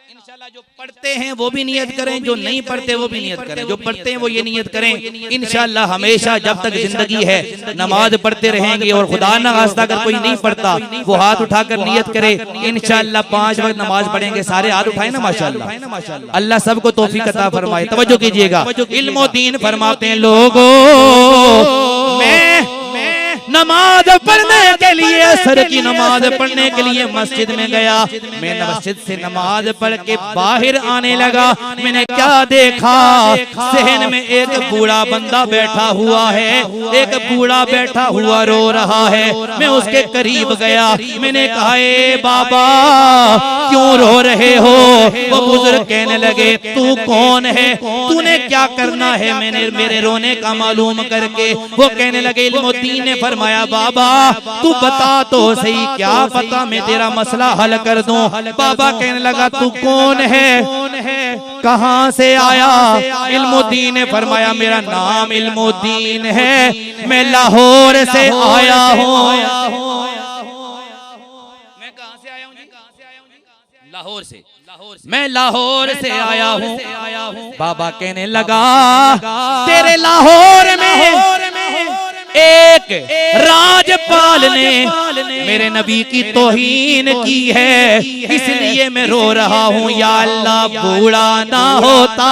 इंशाल्लाह जो पढ़ते हैं वो भी नियत करें, जो नहीं पढ़ते वो भी नियत करें। जो पढ़ते हैं वो ये नियत करें इंशाल्लाह हमेशा जब तक जिंदगी है नमाज पढ़ते रहेंगे। और खुदा ना खास्ता अगर कोई नहीं पढ़ता वो हाथ उठाकर नियत करे, इंशाल्लाह 5 वक्त नमाज पढ़ेंगे। सारे हाथ उठाए ना माशाल्लाह। अल्लाह सबको तौफीक अता फरमाए। तवज्जो कीजिएगा, इल्मुद्दीन फरमाते हैं लोगों मैं नमाज पढ़ने के लिए, असर की नमाज पढ़ने के लिए मस्जिद में गया। मैं मस्जिद से नमाज पढ़ के बाहर आने लगा, मैंने क्या देखा, सहन में एक बूढ़ा बंदा बैठा हुआ है, एक बूढ़ा बैठा हुआ रो रहा है। मैं उसके करीब गया, मैंने कहा ए बाबा क्यों रो रहे हो? वो बुजुर्ग कहने लगे तू कौन है, तूने क्या करना है मैंने मेरे रोने का मालूम करके। वो कहने लगे इल्मुद्दीन ने फरमाया बाबा तू बता तो सही, क्या पता मैं तेरा मसला हल कर दूं। बाबा कहने लगा तू कौन है, कहां से आया? इल्मुद्दीन ने फरमाया मेरा नाम इल्मुद्दीन है, मैं लाहौर से आया हूं। मैं कहां से आया हूं जी? लाहौर से। मैं लाहौर से आया हूं। बाबा कहने लगा तेरे लाहौर में एक राजपाल ने मेरे नबी की तौहीन की है, इसलिए मैं रो रहा हूँ। या अल्लाह बूढ़ा ना होता,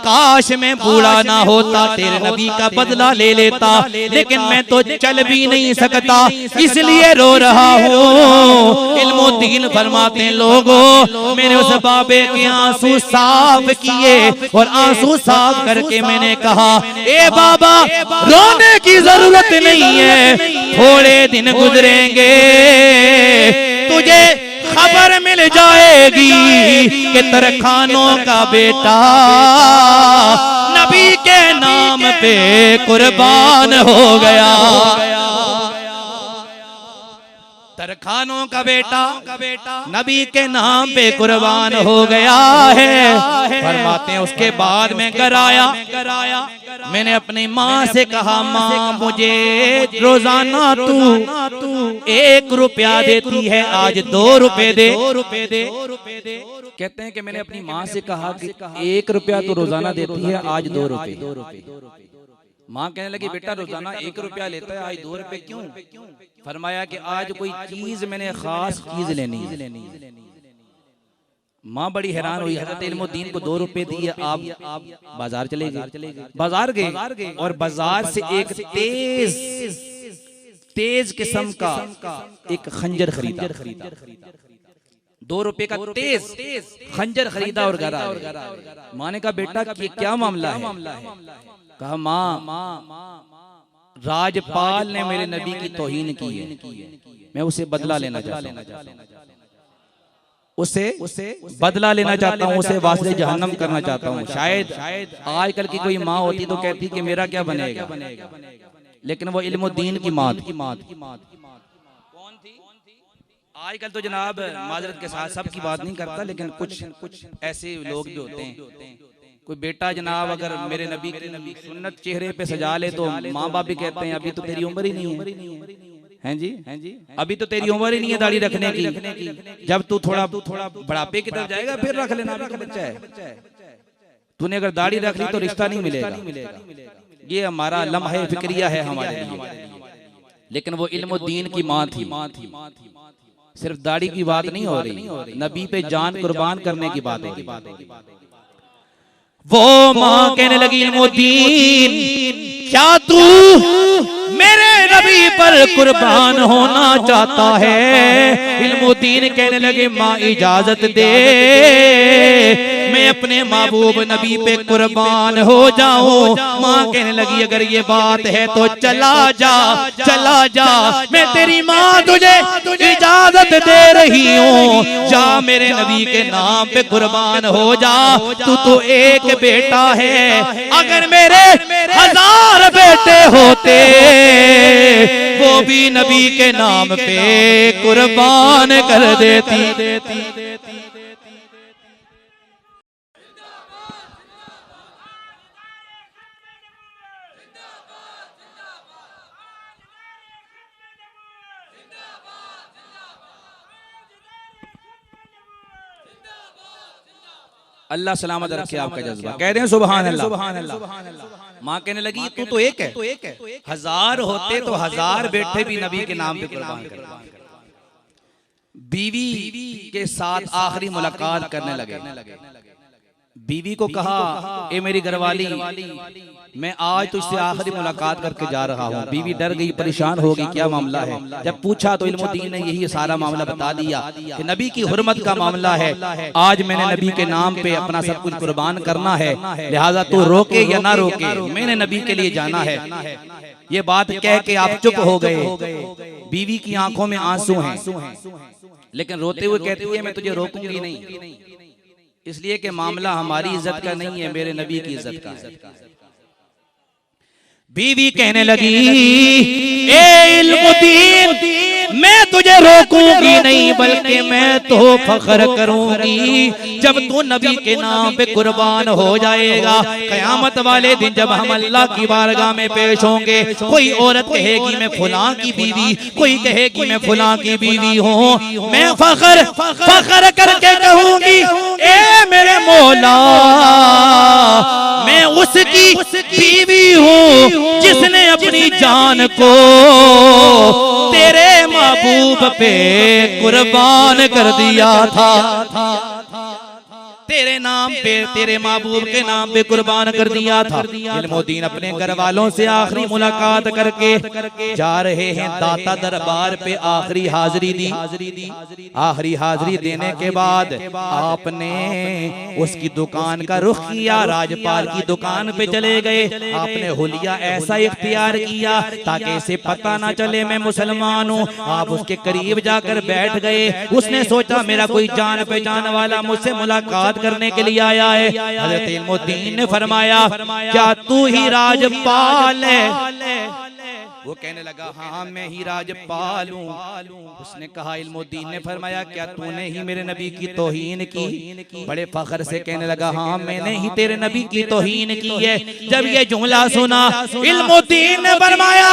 काश मैं बूढ़ा ना होता, तेरे नबी का बदला ले लेता, लेकिन मैं तो चल भी नहीं सकता, इसलिए रो रहा हूँ। इल्मुद्दीन फरमाते हैं लोगों मैंने उस बाबे के आंसू साफ किए और आंसू साफ करके मैंने कहा ए बाबा रोने की जरूरत नहीं है, थोड़े दिन गुजरेंगे तुझे खबर मिल जाएगी कि तरखानों का बेटा नबी के नाम पे कुर्बान हो गया। तरखानों का बेटा नबी के नाम पे कुर्बान हो गया है। फरमाते हैं उसके बाद में घर आया, मैंने अपनी माँ से कहा माँ मुझे रोजाना तू 1 रुपया देती है, आज 2 रुपए दे। कहते हैं कि मैंने अपनी माँ से कहा कि 1 रुपया तो रोजाना देती है, आज 2 रुपए। माँ कहने लगी बेटा रोजाना 1 रुपया लेता है, आज 2 रुपए क्यों? फरमाया कि आज कोई चीज मैंने खास चीज लेनी है। माँ बड़ी हैरान हुई, हजरत इल्मुद्दीन को 2 रुपए दिए, आप बाजार चले गए। बाजार गए और बाजार से एक तेज किस्म का एक खंजर खरीदा। 2 रुपए का तेज खंजर खरीदा और घर आ गए। माँ ने कहा बेटा क्या मामला है? कहा माँ राजपाल ने मेरे नबी की तौहीन की है, मैं उसे बदला लेना चाहता हूँ, उसे बदला लेना चाहता हूँ, उसे वास्ते जहन्नम करना चाहता हूँ। शायद आजकल की कोई माँ होती तो कहती कि मेरा क्या बनेगा, लेकिन वो इल्मुद्दीन की माँ थी। कौन थी? आजकल तो जनाब माजरत के साथ सबकी बात नहीं करता, लेकिन कुछ ऐसे लोग भी होते हैं। कोई बेटा जनाब अगर मेरे नबी की सुन्नत चेहरे पे सजा ले तो माँ बाप भी कहते हैं अभी तो तेरी उम्र ही नहीं है जी, अभी तो तेरी उम्र ही नहीं है दाढ़ी रखने की, जब तू थोड़ा बुढ़ापे की तरफ जाएगा फिर रख लेना, अभी तो बच्चा है। तूने अगर दाढ़ी रख ली तो रिश्ता नहीं मिलेगा। ये हमारा लम्हा फिक्रिया है हमारे लिए। लेकिन वो इल्मुद्दीन की माँ थी। सिर्फ दाढ़ी की बात नहीं हो रही, नबी पे जान कुर्बान करने की बात हो रही। वो माँ कहने लगी इल्मुद्दीन क्या तू मेरे नबी पर कुर्बान होना चाहता है? इल्मुद्दीन कहने लगे माँ इजाजत दे, मैं अपने महबूब नबी पे कुर्बान हो जाऊं। माँ कहने लगी अगर ये बात है तो चला जा, मैं तेरी माँ तुझे इजाजत दे रही हूँ, जा मेरे नबी के नाम पे कुर्बान हो जा। तू तो एक बेटा है, अगर मेरे 1000 बेटे होते वो भी नबी के नाम पे कुर्बान कर देती। अल्लाह सलामत रखे आपका जज्बा। कह रहे हैं सुभान अल्लाह। माँ कहने लगी तू तो एक है, 1000 होते तो 1000 बेटे भी नबी के नाम पे कुर्बान कर। बीवी के साथ आखिरी मुलाकात करने लगे। बीवी को कहा ए मेरी घरवाली, मैं आज तुझसे आखिरी मुलाकात करके जा रहा हूँ। बीवी डर गई, परेशान हो गई, क्या मामला है? जब पूछा तो इल्मुद्दीन ने यही सारा मामला बता दिया कि नबी की हुर्मत का मामला है, आज मैंने नबी के नाम पे अपना सब कुछ कुर्बान करना है, लिहाजा तू रोके या ना रोके मैंने नबी के लिए जाना है। ये बात कह के आप चुप हो गए। बीवी की आंखों में आंसू हैं, लेकिन रोते हुए कहती है मैं तुझे रोकूंगी नहीं, इसलिए कि मामला हमारी इज्जत का नहीं है, मेरे नबी की इज्जत का है। बीवी कहने लगी ए इल्मुद्दीन मैं तुझे रोकूंगी नहीं, बल्कि मैं तो फख्र करूंगी जब तू नबी के नाम पे कुर्बान हो जाएगा। कयामत वाले दिन जब हम अल्लाह की बारगाह में पेश होंगे, कोई औरत कहेगी मैं फलां की बीवी, कोई कहेगी मैं फलां की बीवी हूँ, मैं फख्र करके कहूंगी ए मेरे मौला मैं उसकी बीवी हूँ जिसने अपनी जान को तेरे महबूब पे कुर्बान कर दिया था, तेरे नाम पे, तेरे महबूब के नाम पे कुर्बान कर दिया था। इल्मुद्दीन अपने घर वालों से आखिरी मुलाकात करके जा रहे हैं। दाता दरबार पे आखिरी हाजिरी दी। आखिरी हाजिरी देने के बाद आपने उसकी दुकान का रुख किया, राजपाल की दुकान पे चले गए। आपने हुलिया ऐसा इख्तियार किया ताकि इसे पता ना चले मैं मुसलमान हूँ। आप उसके करीब जाकर बैठ गए। उसने सोचा मेरा कोई जान पहचान वाला मुझसे मुलाकात करने के लिए आया है। हज़रत इल्मुद्दीन ने फरमाया क्या तू ही राजपाल है? वो कहने लगा हाँ मैं ही राजपाल हूँ। उसने कहा, इल्मुद्दीन ने फरमाया क्या तूने ही मेरे नबी की तौहीन की? बड़े फख्र से कहने लगा हाँ मैंने ही तेरे नबी की तौहीन की है। जब ये जुमला सुना इल्मुद्दीन ने फरमाया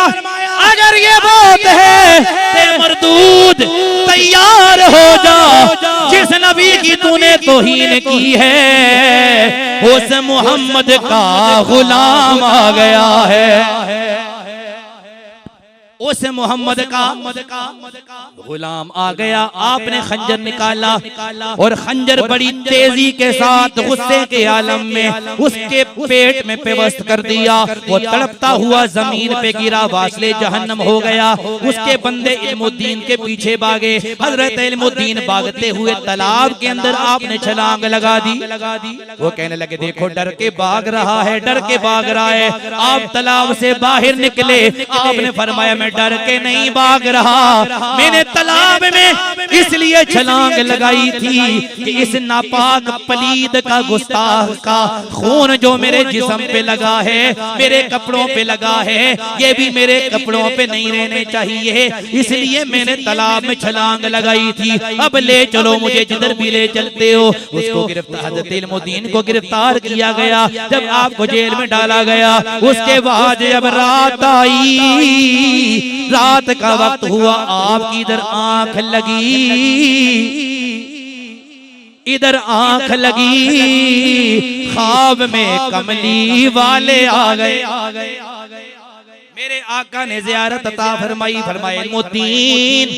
अगर ये बात है ते मरदूद तैयार हो जा, जिस नबी की तूने तौहीन की है उस मोहम्मद का गुलाम आ गया है। उस मोहम्मद का गुलाम आ गया। आपने खंजर निकाला और खंजर बड़ी तेजी के साथ गुस्से के आलम में उसके पेट में पेवस्त कर दिया। वो तड़पता हुआ जमीन पे गिरा, वासले जहन्नम हो गया। उसके बंदे इल्मुद्दीन के पीछे भागे। हजरत इल्मुद्दीन भागते हुए तालाब के अंदर आपने छलांग लगा दी। वो कहने लगे देखो डर के भाग रहा है, डर के भाग रहा है। आप तालाब से बाहर निकले। आपने फरमाया मैं डर के नहीं भाग रहा, मैंने तालाब में इसलिए छलांग लगाई थी कि इस नापाक पलीद का गुस्ताख का खून जो मेरे जिस्म पे लगा है, मेरे कपड़ों पे लगा है, ये भी मेरे कपड़ों पे नहीं रहने चाहिए, इसलिए मैंने तालाब में छलांग लगाई थी। अब ले चलो मुझे जिधर भी ले चलते हो। उसको गिरफ्तार, हज़रत इल्मुद्दीन को गिरफ्तार किया गया। जब आपको जेल में डाला गया, उसके बाद जब रात आई, रात का वक्त हुआ, आपकी इधर आंख लगी, इधर आंख लगी, ख्वाब में कमली वाले आ गए। मेरे आका ने ज़ियारत अता फरमाई, फरमाया इल्मुद्दीन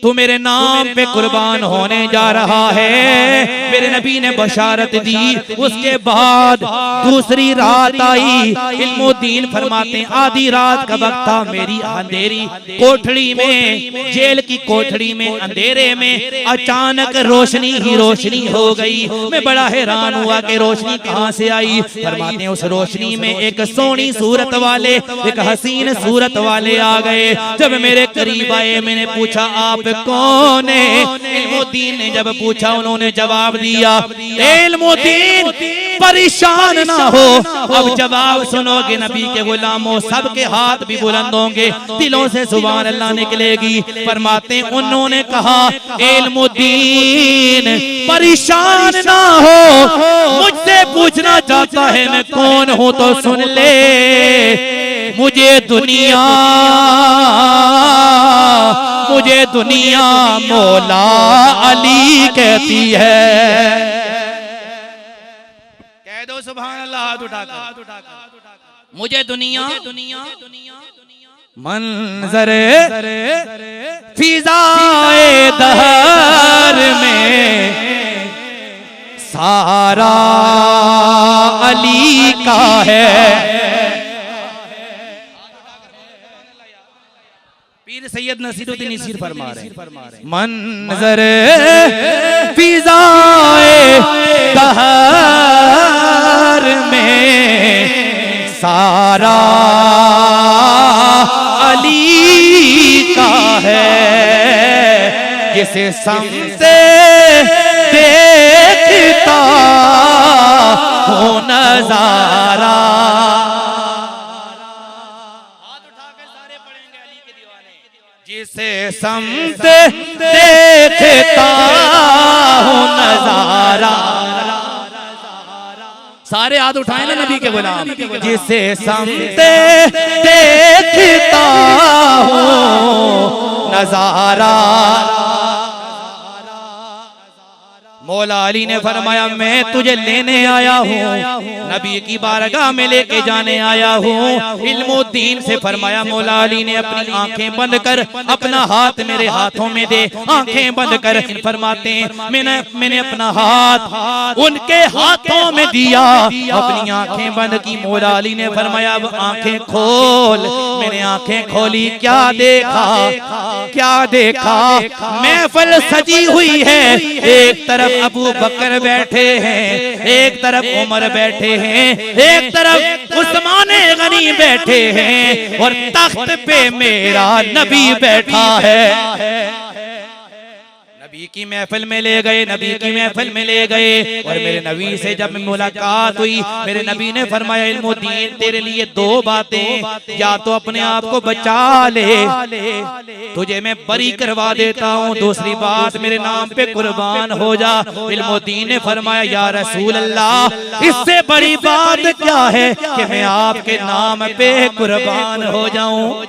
तू मेरे नाम पे कुर्बान होने जा रहा है। मेरे नबी ने बशारत दी। उसके बाद दूसरी रात आई। इल्मुद्दीन फरमाते हैं आधी रात का वक्त था। मेरी अंधेरी कोठड़ी में, जेल की कोठड़ी में अंधेरे में अचानक रोशनी ही रोशनी हो गई। मैं बड़ा हैरान हुआ कि रोशनी कहाँ से आई। फरमाते हैं उस रोशनी में एक सोनी सूरत वाले, एक हसीन सूरत वाले आ गए। जब मेरे करीब आए, मैंने पूछा आप कौन है? इल्मुद्दीन ने जब पूछा, उन्होंने जवाब दिया। इल्मुद्दीन परेशान ना हो, अब जवाब सुनोगे नबी के गुलामों, सबके हाथ भी बुलंद होंगे, दिलों से सुभान अल्लाह निकलेगी। फरमाते उन्होंने कहा इल्मुद्दीन परेशान ना हो, मुझसे पूछना चाहता है मैं कौन हूं तो सुन ले। मुझे दुनिया मौला अली कहती है। कह दो सुभान अल्लाह, हाथ उठाकर। मुझे दुनिया मंजरे फिजाए दहर में सारा अली का है। पीर सैयद नसीरुद्दीन नसीर फरमा रहे हैं मंजर फिजाए दहर में सारा अली का है। जिसे समझे देखता हो नजारा। जिसे समझे देखता हूँ नजारा। सारे हाथ उठाए ना नबी के गुलाम। जिसे समझे देखता हूँ नजारा। मौला अली ने फरमाया मैं तुझे लेने आया हूँ, नबी की बारगाह में लेके जाने आया हूँ। इल्मुद्दीन से फरमाया, मौला अली ने अपनी आंखें बंद कर अपना हाथ मेरे हाथों में दे। आंखें बंद कर। फरमाते हैं मैंने अपना हाथ उनके हाथों में दिया, अपनी आंखें बंद की। मौला अली ने फरमाया अब आंखें खोल। मैंने आंखें खोली, क्या देखा, क्या देखा? महफिल सजी हुई है। एक तरफ अबू बकर बैठे हैं, एक तरफ उमर बैठे हैं, एक तरफ उस्मान गनी बैठे हैं, और तख्त पे मेरा नबी बैठा है। नबी की महफिल में ले गए, नबी की महफिल में ले गए। और मेरे नबी से जब मुलाकात हुई, मेरे नबी ने फरमाया इल्मुद्दीन तेरे लिए दो बातें, या तो अपने आप को बचा ले, तुझे मैं बरी करवा देता हूँ, दूसरी बात मेरे नाम पे कुर्बान हो जा। इल्मुद्दीन ने फरमाया या रसूल अल्लाह, इससे बड़ी बात क्या है कि मैं आपके नाम पे कुर्बान हो जाऊं।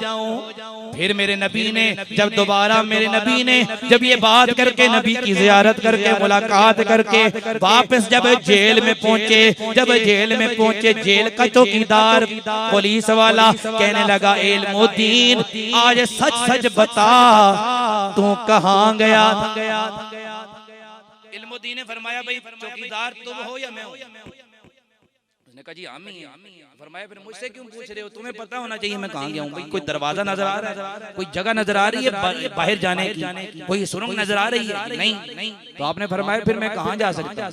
फिर मेरे नबी ने जब दोबारा मेरे नबी ने जब ये बात करके नबी की ज़ियारत करके मुलाकात करके वापस जब जेल में पहुंचे, जब जेल में पहुंचे, जेल का चौकीदार पुलिस वाला कहने लगा इल्मुद्दीन आज सच सच बता तू कहाँ गया था। इल्मुद्दीन ने फरमाया भाई चौकीदार तुम हो या मैं हूं? उसने कहा जी हम ही हैं। फरमाया फिर मुझसे क्यों पूछ रहे हो, तुम्हें पता होना चाहिए मैं कहाँ गया हूँ। भाई कोई दरवाजा नजर आ रहा है, कोई जगह नजर आ रही है बाहर जाने की, कोई सुरंग नजर आ रही है? नहीं। तो आपने फरमाया फिर मैं कहाँ जा सकता?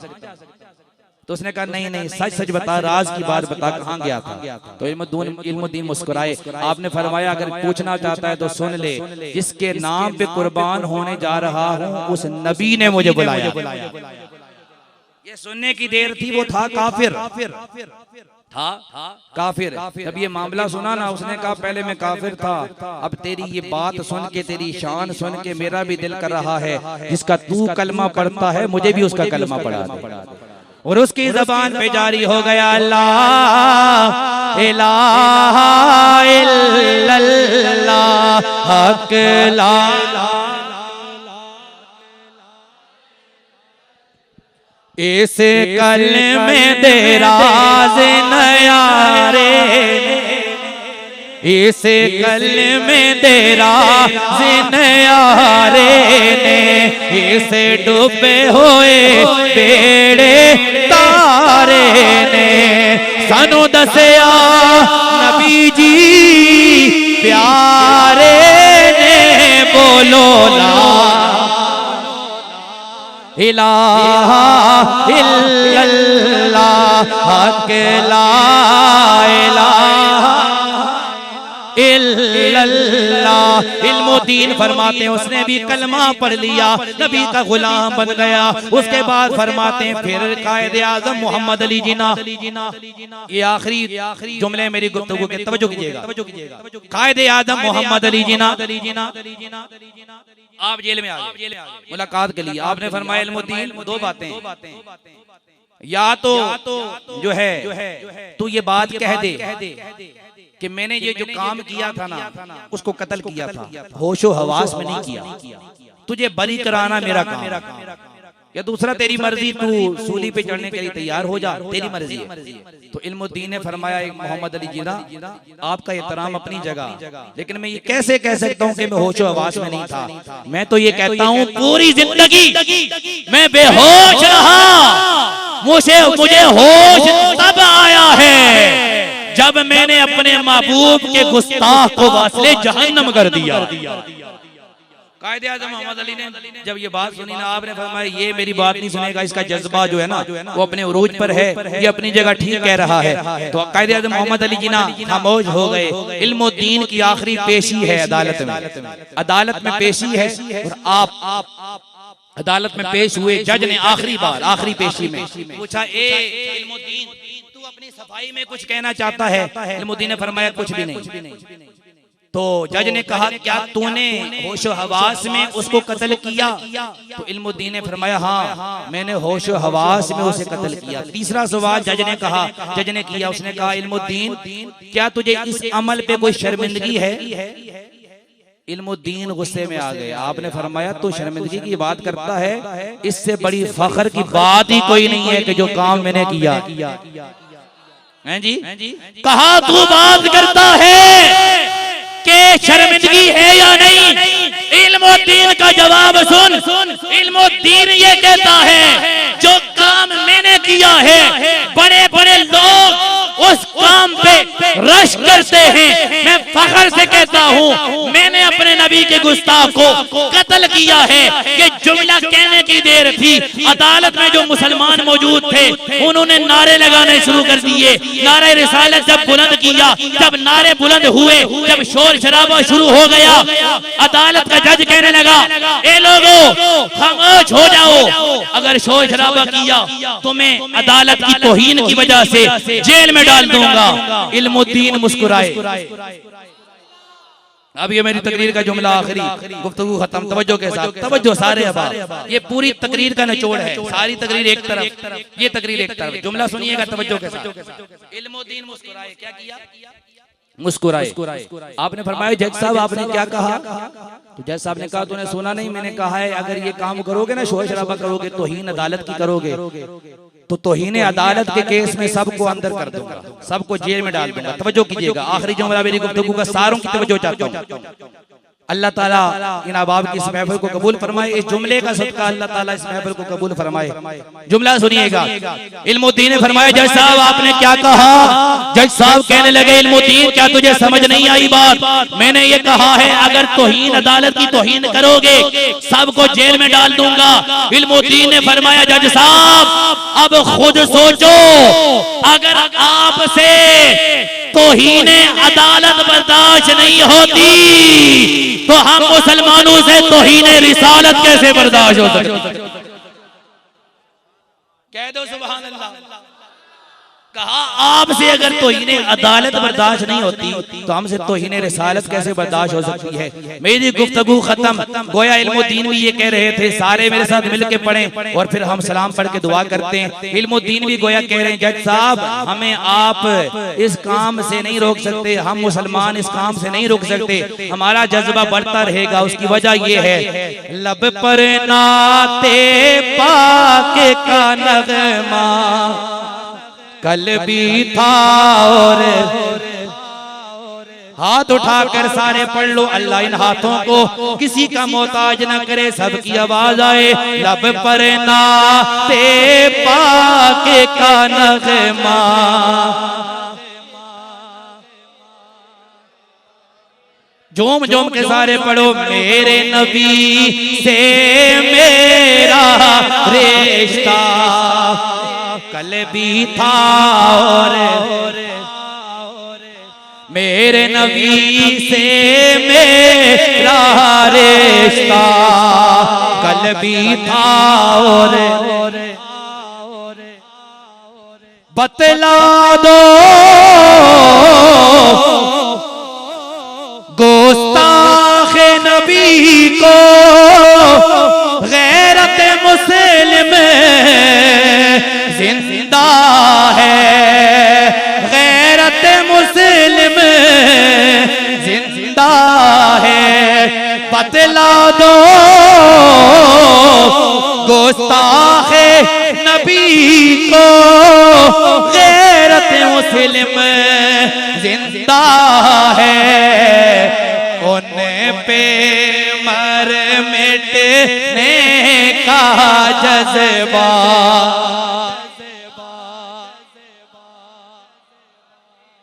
तो उसने कहा नहीं नहीं सच सच बता, राज की बात बता, कहाँ गया था? तो इल्मुद्दीन मुस्कुराए। आपने फरमाया अगर पूछना चाहता है तो सुन ले, जिसके नाम पे कुर्बान होने जा रहा हूँ उस नबी ने मुझे बुलाया। ये सुनने की देर थी, वो था काफिर, था काफिर। जब ये मामला सुना ना उसने कहा पहले मैं काफिर था, अब तेरी ये बात सुन के, तेरी शान सुन के मेरा भी दिल कर रहा है जिसका तू कलमा पढ़ता है मुझे भी उसका कलमा पढ़ा दे। और उसकी जबान पे जारी हो गया अल्लाह इलाहा इल्लल्लाह हक ला इस कलमे दे राज नयारे, इस कलमे दे राज नयारे ने इसे डूबे हुए बेड़े तारे ने सानू दसिया नबी जी प्यारे ने, बोलो ला इलाहा इल्लल्लाह हक ला इलाहा इल्लल्लाह। इल्मुद्दीन फरमाते हैं उसने भी कलमा पढ़ लिया, नबी का गुलाम बन गया। उसके बाद फरमाते हैं फिर कायदे आज़म मोहम्मद अली जिना, ये आखिरी जुमले मेरी गुफ्तगू के तवज्जो कीजिएगा। कायदे आज़म मोहम्मद अली जिना आप जेल में आ गए मुलाकात के लिए। आपने फरमाया इल्मुद्दीन दो बातें, या तो जो है तू ये बात कह दे कि मैंने ये जो काम किया था ना उसको कत्ल किया था, होशो हवास में नहीं किया, तुझे बरी कराना मेरा काम, या दूसरा तेरी मर्जी, तू सूली पे चढ़ने के लिए तैयार हो जा, तेरी मर्जी है। तो इल्मुद्दीन ने फरमाया मोहम्मद अली जिना आपका एहतराम अपनी जगह, लेकिन मैं ये कैसे कह सकता हूँ कि मैं होशो हवास में नहीं था। मैं तो ये कहता हूँ पूरी जिंदगी मैं बेहोश रहा, मुझे होश तब आया है जब मैंने अपने महबूब के गुस्ताख को वासले जहन्नम कर दिया। कायदे आज़म मोहम्मद अली ने जब ये बात सुनी ना, आपने फरमाया ये मेरी बात नहीं सुनेगा, इसका जज्बा जो है ना वो अपने उरूज पर है, ये अपनी जगह ठीक कह रहा है। तो कायदे आज़म मोहम्मद अली जिना खामोश हो गए। इल्मुद्दीन की आखिरी पेशी है अदालत में, अदालत में पेशी है और आप अदालत में पेश हुए। जज ने आखिरी बार आखिरी पेशी में पूछा ए इल्मुद्दीन तू अपनी सफाई में कुछ कहना चाहता है? इल्मुद्दीन ने फरमाया कुछ भी नहीं। तो जज ने कहा क्या तूने होशो हवास में उसको कत्ल किया? तो इल्मुद्दीन ने फरमाया हाँ मैंने होशो हवास में उसे कत्ल किया। तीसरा सवाल जज ने किया, उसने कहा इल्मुद्दीन क्या तुझे इस अमल पे कोई शर्मिंदगी है? इल्मुद्दीन गुस्से में आ गए। आपने फरमाया तू शर्मिंदगी की बात करता है, इससे बड़ी फख्र की बात ही कोई नहीं है कि जो काम मैंने किया हैं जी। कहा तू बात करता है कि शर्मिंदगी है या नहीं? इल्मुद्दीन का जवाब सुन। इल्मुद्दीन ये कहता है जो काम मैंने किया है बड़े बड़े लोग उस काम पे रश करते हैं, मैं फख्र से कहता हूँ मैंने अपने नबी के गुस्ताख को कत्ल किया है। कि जुमला कहने की देर थी, अदालत में जो मुसलमान मौजूद थे उन्होंने नारे लगाने शुरू कर दिए। नारे रिसालत जब बुलंद किया, जब नारे बुलंद हुए, जब शोर शराबा शुरू हो गया, अदालत का जज कहने लगा ए लोगों खामोश हो जाओ, अगर शोर शराबा किया तो मैं अदालत की तौहीन की वजह से जेल में डाल दूंगा। इल्मुद्दीन मुस्कुराए। अब ये मेरी तकरीर का जुमला आखिरी, गुफ्तगू खत्म। तवज्जो के साथ, तवज्जो सारे। अब ये पूरी तकरीर का निचोड़ है, सारी तकरीर एक तरफ, ये तकरीर एक तरफ। जुमला सुनिएगा तवज्जो के साथ। इल्मुद्दीन मुस्कुराए। क्या किया? मुस्कुराए। आपने फरमाया जज साहब आपने क्या कहा? तो जज साहब ने कहा तूने सुना नहीं, मैंने कहा है अगर ये काम करोगे ना, शोर शराबा करोगे, तौहीन अदालत की करोगे, तो तौहीन अदालत के केस में सबको अंदर कर दूंगा, सबको जेल में डाल दूंगा। तवज्जो कीजिएगा, आखिरी जुमला मेरी गुफ्तगू का सारों की तवज्जो चाहता हूँ। अल्लाह ताला इन अहबाब की इस महफिल को कबूल फरमाए। इस जुमले का सदका अल्लाह ताला इस महफिल को कबूल फरमाए। जुमला सुनिएगा। इल्मुद्दीन ने फरमाया जज साहब आपने क्या कहा? जज साहब कहने लगे इल्मुद्दीन क्या तुझे समझ नहीं आई बात? मैंने ये कहा है अगर तौहीन अदालत की तौहीन करोगे सबको जेल में डाल दूंगा। इल्मुद्दीन ने फरमाया जज साहब अब खुद सोचो, अगर आपसे तौहीन अदालत बर्दाश्त नहीं होती तो हम मुसलमानों से तौहीन रिसालत कैसे बर्दाश्त हो सकती? कह दो सुभान अल्लाह। कहा आपसे अगर तौहीन अदालत बर्दाश्त नहीं होती तो हमसे तौहीन रिसालत कैसे बर्दाश्त हो सकती है? मेरी गुफ्तगू खत्म। गोया इल्मुद्दीन भी ये कह रहे थे, सारे मेरे साथ मिलके पढ़ें और फिर हम सलाम पढ़ के दुआ करते हैं। इल्मुद्दीन भी गोया कह रहे हैं जज साहब हमें आप इस काम से नहीं रोक सकते, हम मुसलमान इस काम से नहीं रोक सकते, हमारा जज्बा बढ़ता रहेगा। उसकी वजह ये है लब पर नाते पाक का नगमा कल भी था और हाथ उठाकर सारे पढ़ लो, अल्लाह इन हाथों को किसी का मोहताज न करे, सबकी आवाज आए लब पर नाते पाक का नगमा। जोम जोम के सारे पढ़ो मेरे नबी से मेरा रिश्ता कल भी था और मेरे नबी से मेरा रिश्ता कल भी था और बतला दो गोस्ताखे नबी को गैरत मुस्लिम जिंदा है, गैरत मुस्लिम जिंदा है। बतला दो गोस्ताखे नबी को गैरत मुस्लिम जिंदा है। उन पे मर मिटने का जज्बा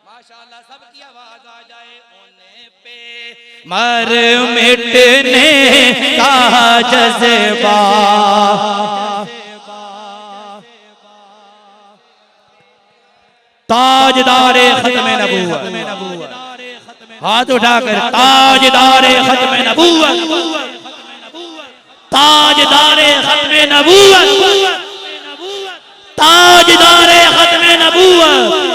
माशाअल्लाह सबकी आवाज आ जाए। उन पे मर मिटने का जज्बा ताजदारे खत्म नबूवत, हाथ उठाकर ताजदारे खत्म नबूवत, ताजदारे खत्म नबूवत, ताजदारे खत्म नबूवत।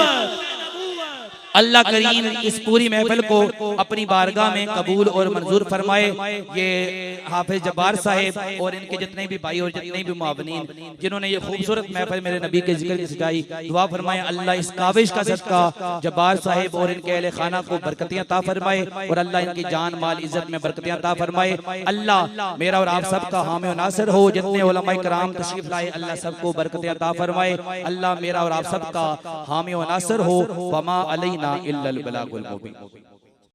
अल्लाह करीम इस पूरी महफिल को अपनी बारगाह में कबूल और मंजूर फरमाए। ये हाफिज जब्बार साहिब और इनके जितने भी भाई और जितने भी मुआवनीन जिन्होंने ये खूबसूरत महफिल मेरे नबी के जिक्र की सजाई, दुआ फरमाए अल्लाह इस काबिश का सदका जब्बार साहिब और इनके अहले खाना को बरकतें अता फरमाए और अल्लाह इनकी जान माल इज्जत में बरकतें अता फरमाए। अल्लाह मेरा और आप सबका हामी और नासिर हो। जितने उलमाए कराम तशरीफ लाए अल्लाह सबको बरकतें अता फरमाए। अल्लाह मेरा और आप सबका हामी और नासिर हो। वमा अलैना इल्लल बलागुल मुबीन।